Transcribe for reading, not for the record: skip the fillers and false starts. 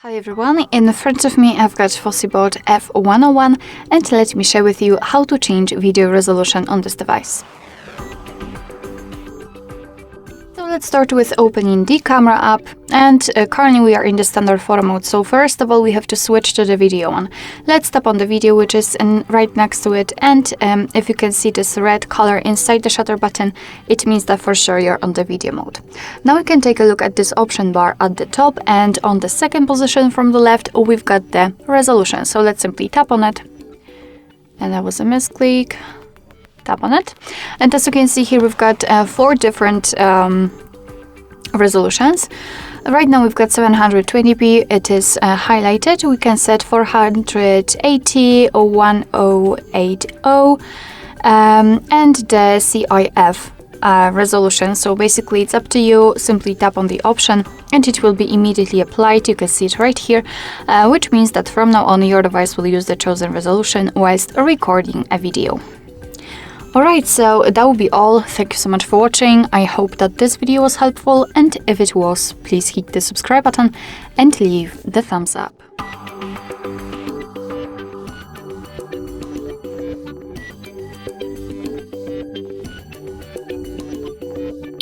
Hi everyone, in front of me I've got FOSSiBOT F101 and let me share with you how to change video resolution on this device. So let's start with opening the camera app, and currently we are in the standard photo mode. So first of all we have to switch to the video one. Let's tap on the video, which is right next to it, and if you can see this red color inside the shutter button, it means that for sure you're on the video mode. Now we can take a look at this option bar at the top, and on the second position from the left we've got the resolution. So let's simply tap on it, and that was a misclick. Tap on it, and as you can see here we've got 4 different resolutions. Right now we've got 720p, it is highlighted. We can set 480 or 1080 and the CIF resolution. So basically it's up to you. Simply tap on the option and it will be immediately applied. You can see it right here, which means that from now on your device will use the chosen resolution whilst recording a video. Alright, so that will be all. Thank you so much for watching. I hope that this video was helpful, and if it was, please hit the subscribe button and leave the thumbs up.